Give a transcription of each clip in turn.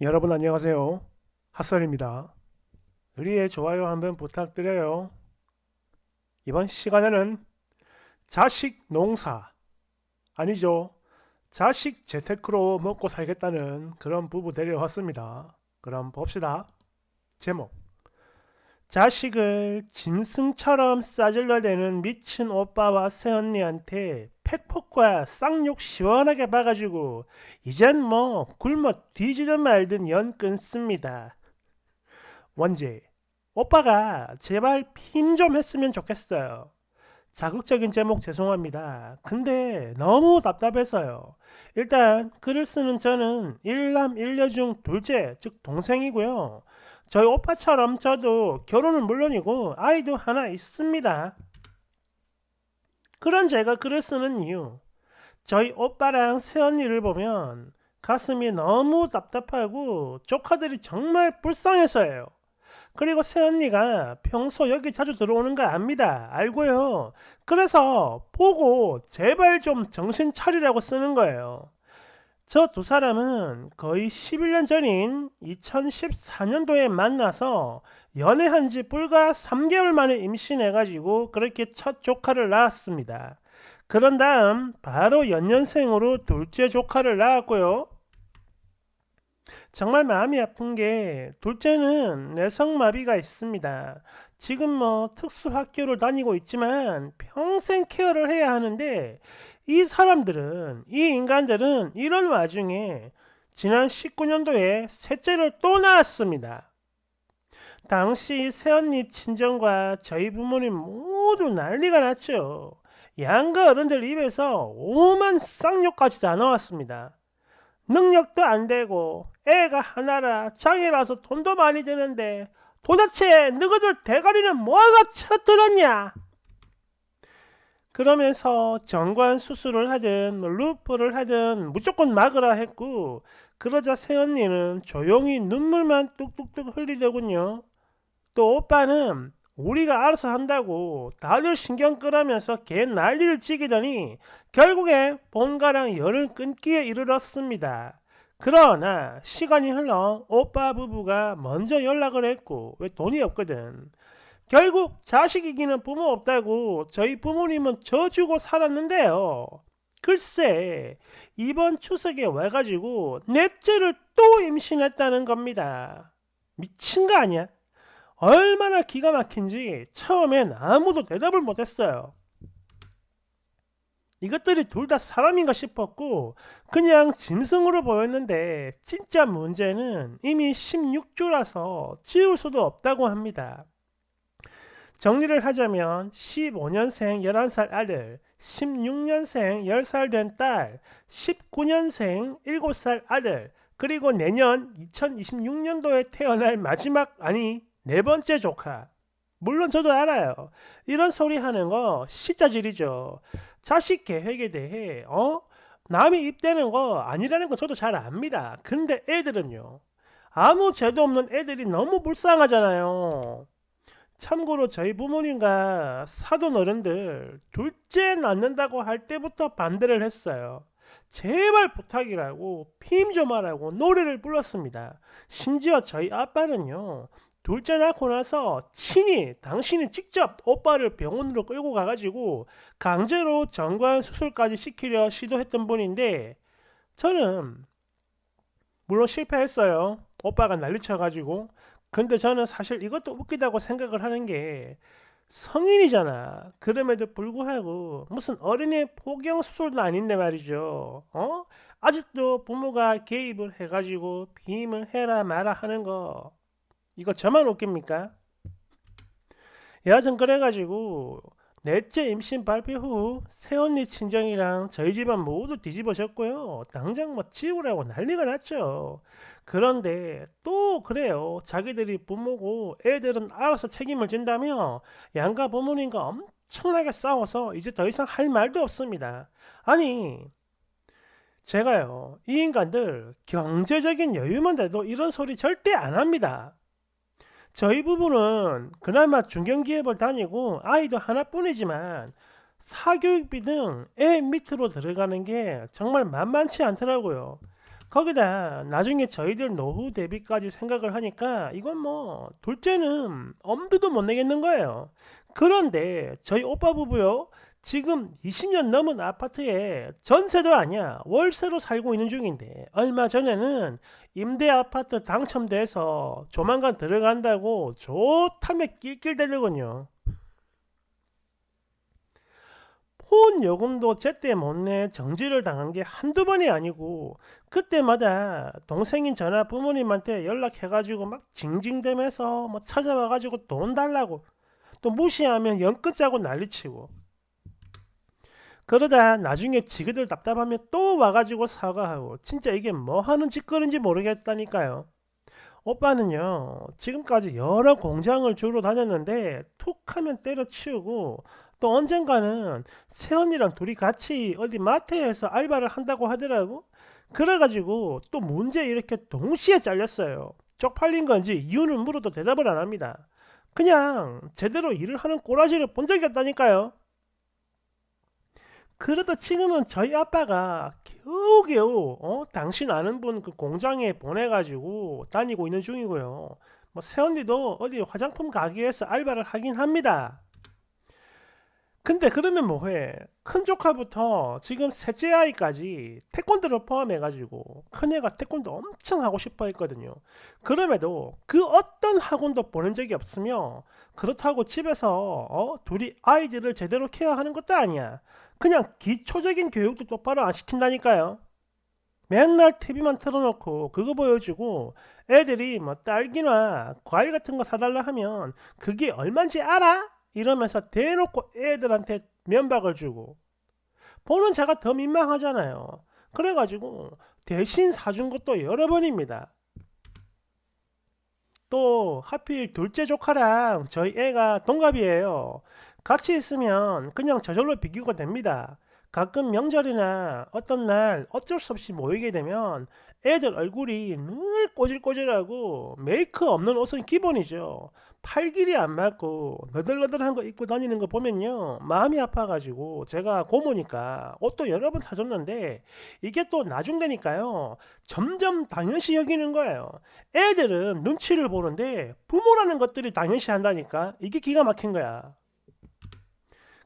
여러분 안녕하세요. 핫설입니다. 의리의 좋아요 한번 부탁드려요. 이번 시간에는 자식 농사, 아니죠. 자식 재테크로 먹고 살겠다는 그런 부부 데려왔습니다. 그럼 봅시다. 제목: 자식을 짐승처럼 싸질러대는 미친 오빠와 새언니한테 팩폭과 쌍욕 시원하게 봐가지고 이젠 뭐 굶어 뒤지든 말든 연 끊습니다. 원제: 오빠가 제발 핌 좀 했으면 좋겠어요. 자극적인 제목 죄송합니다. 근데 너무 답답해서요. 일단 글을 쓰는 저는 일남 일녀 중 둘째, 즉 동생이고요. 저희 오빠처럼 저도 결혼은 물론이고 아이도 하나 있습니다. 그런 제가 글을 쓰는 이유: 저희 오빠랑 새언니를 보면 가슴이 너무 답답하고 조카들이 정말 불쌍해서예요. 그리고 새언니가 평소 여기 자주 들어오는 거 압니다. 알고요. 그래서 보고 제발 좀 정신 차리라고 쓰는 거예요. 저 두 사람은 거의 11년 전인 2014년도에 만나서 연애한 지 불과 3개월 만에 임신해가지고 그렇게 첫 조카를 낳았습니다. 그런 다음 바로 연년생으로 둘째 조카를 낳았고요. 정말 마음이 아픈 게 둘째는 뇌성마비가 있습니다. 지금 뭐 특수학교를 다니고 있지만 평생 케어를 해야 하는데 이 인간들은 이런 와중에 지난 19년도에 셋째를 또 낳았습니다. 당시 새언니 친정과 저희 부모님 모두 난리가 났죠. 양가 어른들 입에서 오만 쌍욕까지 다 나왔습니다. 능력도 안 되고 애가 하나라 장애라서 돈도 많이 드는데 도대체 너희들 대가리는 뭐가 쳐들었냐? 그러면서 정관 수술을 하든 루프를 하든 무조건 막으라 했고, 그러자 새언니는 조용히 눈물만 뚝뚝뚝 흘리더군요. 또 오빠는 우리가 알아서 한다고 다들 신경 끄라면서 걔 난리를 치기더니 결국에 본가랑 열을 끊기에 이르렀습니다. 그러나 시간이 흘러 오빠 부부가 먼저 연락을 했고, 왜 돈이 없거든. 결국 자식 이기는 부모 없다고 저희 부모님은 져주고 살았는데요. 글쎄, 이번 추석에 와가지고 넷째를 또 임신했다는 겁니다. 미친 거 아니야? 얼마나 기가 막힌지 처음엔 아무도 대답을 못했어요. 이것들이 둘 다 사람인가 싶었고 그냥 짐승으로 보였는데 진짜 문제는 이미 16주라서 지울 수도 없다고 합니다. 정리를 하자면 15년생 11살 아들, 16년생 10살 된 딸, 19년생 7살 아들, 그리고 내년 2026년도에 태어날 마지막, 아니 네 번째 조카. 물론 저도 알아요. 이런 소리 하는 거 시자질이죠. 자식 계획에 대해 남이 입대는 거 아니라는 거 저도 잘 압니다. 근데 애들은요. 아무 죄도 없는 애들이 너무 불쌍하잖아요. 참고로 저희 부모님과 사돈 어른들 둘째 낳는다고 할 때부터 반대를 했어요. 제발 부탁이라고 피임 좀 하라고 노래를 불렀습니다. 심지어 저희 아빠는요. 둘째 낳고 나서 친히 당신이 직접 오빠를 병원으로 끌고 가가지고 강제로 정관 수술까지 시키려 시도했던 분인데 저는 물론 실패했어요. 오빠가 난리쳐가지고. 근데 저는 사실 이것도 웃기다고 생각을 하는 게 성인이잖아. 그럼에도 불구하고 무슨 어린이 포경 수술도 아닌데 말이죠. 아직도 부모가 개입을 해가지고 비임을 해라 마라 하는 거 이거 저만 웃깁니까? 여하튼 그래가지고 넷째 임신 발표 후 새언니 친정이랑 저희 집안 모두 뒤집어졌고요. 당장 뭐 지우라고 난리가 났죠. 그런데 또 그래요. 자기들이 부모고 애들은 알아서 책임을 진다며 양가 부모님과 엄청나게 싸워서 이제 더 이상 할 말도 없습니다. 아니, 제가요, 이 인간들 경제적인 여유만 돼도 이런 소리 절대 안 합니다. 저희 부부는 그나마 중견기업을 다니고 아이도 하나뿐이지만 사교육비 등 애 밑으로 들어가는 게 정말 만만치 않더라고요. 거기다 나중에 저희들 노후 대비까지 생각을 하니까 이건 뭐 둘째는 엄두도 못 내겠는 거예요. 그런데 저희 오빠 부부요. 지금 20년 넘은 아파트에 전세도 아니야. 월세로 살고 있는 중인데 얼마 전에는 임대 아파트 당첨돼서 조만간 들어간다고 좋다며 낄낄대더군요. 폰 요금도 제때 못 내 정지를 당한 게 한두 번이 아니고 그때마다 동생인 전화 부모님한테 연락해가지고 막 징징대면서 뭐 찾아와가지고 돈 달라고 또 무시하면 연끝 짜고 난리치고 그러다 나중에 지그들 답답하면 또 와가지고 사과하고 진짜 이게 뭐 하는 짓거리인지 모르겠다니까요. 오빠는요 지금까지 여러 공장을 주로 다녔는데 툭 하면 때려치우고 또 언젠가는 새언니랑 둘이 같이 어디 마트에서 알바를 한다고 하더라고. 그래가지고 또 문제 이렇게 동시에 잘렸어요. 쪽팔린 건지 이유는 물어도 대답을 안 합니다. 그냥 제대로 일을 하는 꼬라지를 본 적이 없다니까요. 그래도 지금은 저희 아빠가 겨우겨우 당신 아는 분 그 공장에 보내가지고 다니고 있는 중이고요. 뭐 새언니도 어디 화장품 가게에서 알바를 하긴 합니다. 근데 그러면 뭐해? 큰 조카부터 지금 셋째 아이까지 태권도를 포함해가지고 큰애가 태권도 엄청 하고 싶어 했거든요. 그럼에도 그 어떤 학원도 보낸 적이 없으며 그렇다고 집에서 둘이 아이들을 제대로 케어하는 것도 아니야. 그냥 기초적인 교육도 똑바로 안 시킨다니까요. 맨날 TV만 틀어놓고 그거 보여주고 애들이 뭐 딸기나 과일 같은 거 사달라 하면 그게 얼만지 알아? 이러면서 대놓고 애들한테 면박을 주고 보는 자가 더 민망하잖아요. 그래가지고 대신 사준 것도 여러 번입니다. 또 하필 둘째 조카랑 저희 애가 동갑이에요. 같이 있으면 그냥 저절로 비교가 됩니다. 가끔 명절이나 어떤 날 어쩔 수 없이 모이게 되면 애들 얼굴이 늘 꼬질꼬질하고 메이크 없는 옷은 기본이죠. 팔길이 안 맞고 너덜너덜한 거 입고 다니는 거 보면요 마음이 아파가지고 제가 고모니까 옷도 여러 번 사줬는데 이게 또 나중되니까요 점점 당연시 여기는 거예요. 애들은 눈치를 보는데 부모라는 것들이 당연시 한다니까 이게 기가 막힌 거야.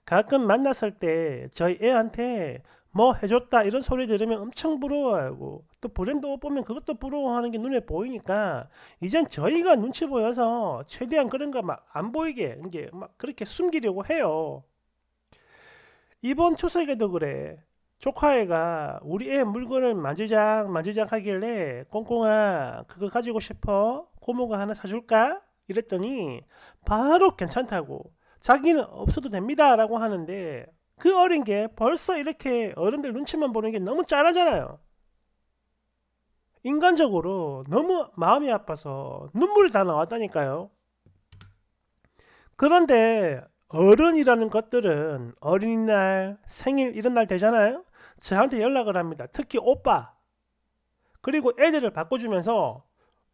가끔 만났을 때 저희 애한테 뭐 해줬다 이런 소리 들으면 엄청 부러워하고 또 브랜드 옷 보면 그것도 부러워하는 게 눈에 보이니까 이젠 저희가 눈치 보여서 최대한 그런 거 막 안 보이게 이게 막 그렇게 숨기려고 해요. 이번 추석에도 그래. 조카애가 우리 애 물건을 만지작 만지작 하길래 꽁꽁아 그거 가지고 싶어? 고모가 하나 사줄까? 이랬더니 바로 괜찮다고 자기는 없어도 됩니다 라고 하는데 그 어린 게 벌써 이렇게 어른들 눈치만 보는 게 너무 짠하잖아요. 인간적으로 너무 마음이 아파서 눈물이 다 나왔다니까요. 그런데 어른이라는 것들은 어린이날, 생일 이런 날 되잖아요. 저한테 연락을 합니다. 특히 오빠. 그리고 애들을 바꿔주면서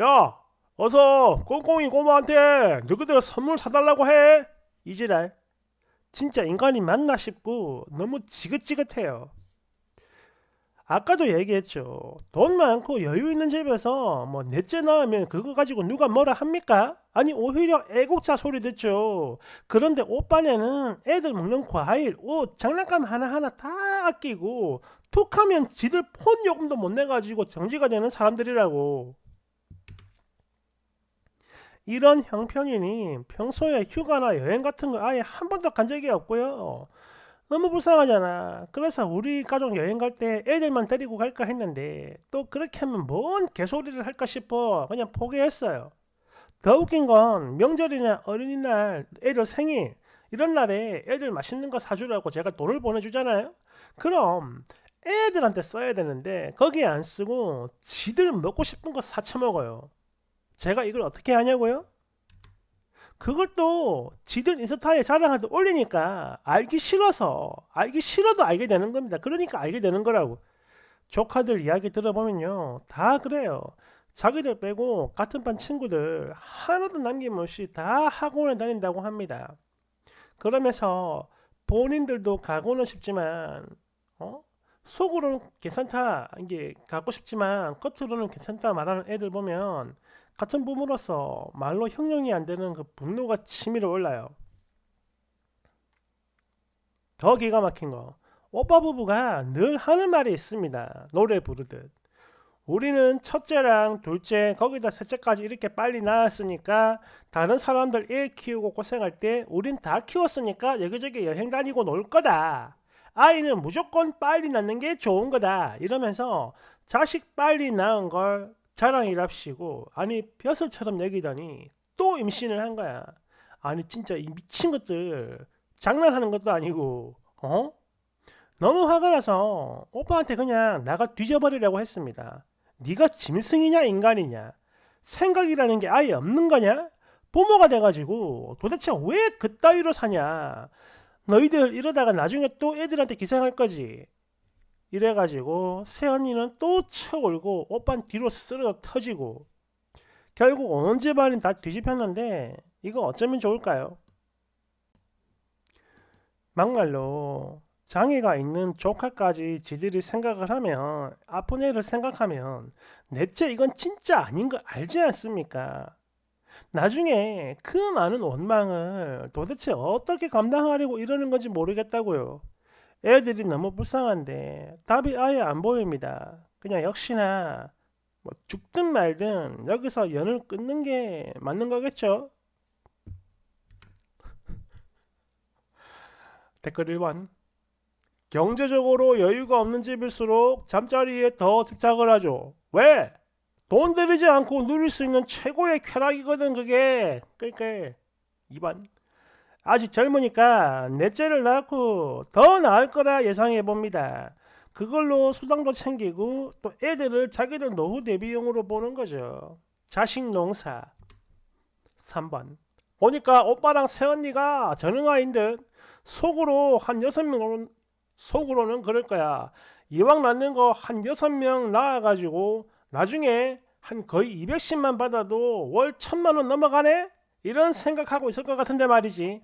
야 어서 꽁꽁이 고모한테 너희들 선물 사달라고 해. 이지랄. 진짜 인간이 맞나 싶고 너무 지긋지긋해요. 아까도 얘기했죠. 돈 많고 여유 있는 집에서 뭐 넷째 낳으면 그거 가지고 누가 뭐라 합니까? 아니 오히려 애국자 소리 듣죠. 그런데 오빠네는 애들 먹는 과일, 옷, 장난감 하나하나 다 아끼고 툭하면 지들 폰 요금도 못 내가지고 정지가 되는 사람들이라고. 이런 형편이니 평소에 휴가나 여행 같은 거 아예 한 번도 간 적이 없고요. 너무 불쌍하잖아. 그래서 우리 가족 여행 갈 때 애들만 데리고 갈까 했는데 또 그렇게 하면 뭔 개소리를 할까 싶어 그냥 포기했어요. 더 웃긴 건 명절이나 어린이날, 애들 생일 이런 날에 애들 맛있는 거 사주라고 제가 돈을 보내주잖아요. 그럼 애들한테 써야 되는데 거기에 안 쓰고 지들 먹고 싶은 거 사쳐 먹어요. 제가 이걸 어떻게 하냐고요? 그것도 지들 인스타에 자랑할 때 올리니까 알기 싫어서 알기 싫어도 알게 되는 겁니다. 그러니까 알게 되는 거라고. 조카들 이야기 들어보면요 다 그래요. 자기들 빼고 같은 반 친구들 하나도 남김없이 다 학원에 다닌다고 합니다. 그러면서 본인들도 가고는 싶지만 어? 속으로는 괜찮다, 이게 갖고 싶지만 겉으로는 괜찮다 말하는 애들 보면 같은 부모로서 말로 형용이 안 되는 그 분노가 치밀어 올라요. 더 기가 막힌 거, 오빠 부부가 늘 하는 말이 있습니다. 노래 부르듯. 우리는 첫째랑 둘째, 거기다 셋째까지 이렇게 빨리 낳았으니까 다른 사람들 애 키우고 고생할 때 우린 다 키웠으니까 여기저기 여행 다니고 놀 거다. 아이는 무조건 빨리 낳는 게 좋은 거다. 이러면서 자식 빨리 낳은 걸 자랑이랍시고, 아니 벼슬처럼 여기더니 또 임신을 한 거야. 아니 진짜 이 미친 것들 장난하는 것도 아니고, 어? 너무 화가 나서 오빠한테 그냥 나가 뒤져버리려고 했습니다. 네가 짐승이냐 인간이냐? 생각이라는 게 아예 없는 거냐? 부모가 돼가지고 도대체 왜 그따위로 사냐? 너희들 이러다가 나중에 또 애들한테 기생할 거지. 이래가지고 새언니는 또 쳐올고 오빤 뒤로 쓰러져 터지고, 결국 온 집안이 다 뒤집혔는데 이거 어쩌면 좋을까요? 막말로 장애가 있는 조카까지 지들이 생각을 하면, 아픈 애를 생각하면 넷째 이건 진짜 아닌 거 알지 않습니까? 나중에 그 많은 원망을 도대체 어떻게 감당하려고 이러는 건지 모르겠다고요. 애들이 너무 불쌍한데 답이 아예 안 보입니다. 그냥 역시나 뭐 죽든 말든 여기서 연을 끊는 게 맞는 거겠죠? 댓글 1번. 경제적으로 여유가 없는 집일수록 잠자리에 더 집착을 하죠. 왜? 돈 들이지 않고 누릴 수 있는 최고의 쾌락이거든 그게. 그러니까 2번. 아직 젊으니까 넷째를 낳고 더 나을 거라 예상해 봅니다. 그걸로 수당도 챙기고 또 애들을 자기들 노후 대비용으로 보는 거죠. 자식 농사. 3번. 보니까 오빠랑 새언니가 전응아인 듯. 속으로 한 6명, 속으로는 그럴 거야. 이왕 낳는 거 한 6명 낳아가지고 나중에 한 거의 200씩만 받아도 월 1000만 원 넘어가네? 이런 생각하고 있을 것 같은데 말이지.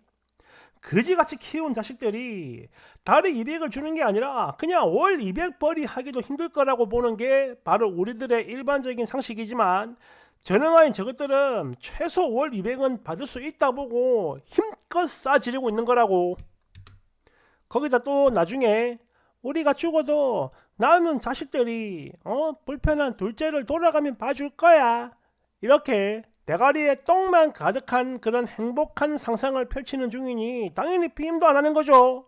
그지같이 키운 자식들이 달에 200을 주는 게 아니라 그냥 월 200벌이 하기도 힘들 거라고 보는 게 바로 우리들의 일반적인 상식이지만, 전형아인 저것들은 최소 월 200은 받을 수 있다 보고 힘껏 싸지르고 있는 거라고. 거기다 또 나중에 우리가 죽어도 남은 자식들이 불편한 둘째를 돌아가면 봐줄 거야, 이렇게 대가리에 똥만 가득한 그런 행복한 상상을 펼치는 중이니 당연히 피임도 안 하는 거죠.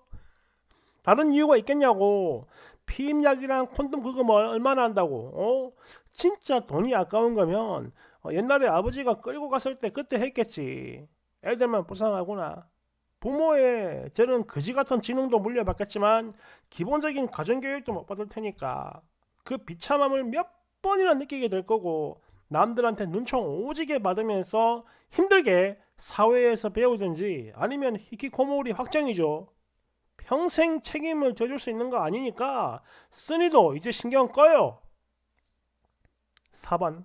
다른 이유가 있겠냐고. 피임약이랑 콘돔 그거 뭐 얼마나 한다고. 진짜 돈이 아까운 거면 옛날에 아버지가 끌고 갔을 때 그때 했겠지. 애들만 불쌍하구나. 부모의 저는 그지 같은 지능도 물려받겠지만 기본적인 가정교육도 못 받을 테니까 그 비참함을 몇 번이나 느끼게 될 거고, 남들한테 눈총 오지게 받으면서 힘들게 사회에서 배우든지 아니면 히키코모리 확정이죠. 평생 책임을 져줄 수 있는 거 아니니까 쓰니도 이제 신경 꺼요. 4번.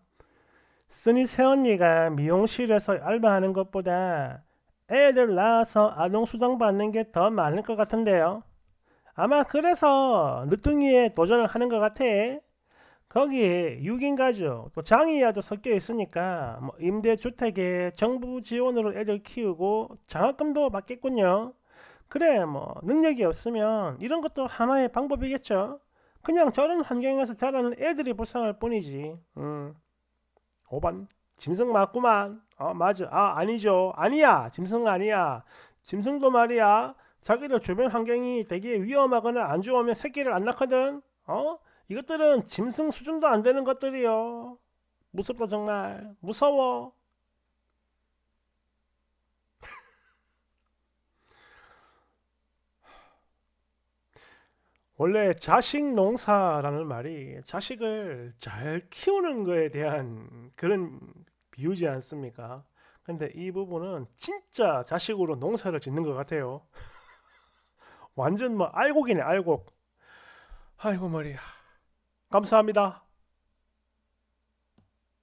쓰니 새언니가 미용실에서 알바하는 것보다 애들 낳아서 아동수당 받는 게 더 많을 것 같은데요. 아마 그래서 늦둥이에 도전을 하는 것 같아. 거기에 6인 가족 또 장애아도 섞여 있으니까 뭐 임대주택에 정부 지원으로 애들 키우고 장학금도 받겠군요. 그래 뭐 능력이 없으면 이런 것도 하나의 방법이겠죠. 그냥 저런 환경에서 자라는 애들이 불쌍할 뿐이지. 5번. 짐승 맞구만. 맞아. 아니죠. 아니야. 짐승 아니야. 짐승도 말이야, 자기들 주변 환경이 되게 위험하거나 안 좋으면 새끼를 안 낳거든. 이것들은 짐승 수준도 안 되는 것들이요. 무섭다 정말. 무서워. 원래 자식 농사라는 말이 자식을 잘 키우는 거에 대한 그런 비유지 않습니까? 근데 이 부분은 진짜 자식으로 농사를 짓는 것 같아요. 완전 뭐 알곡이네 알곡. 아이고 머리야. 감사합니다.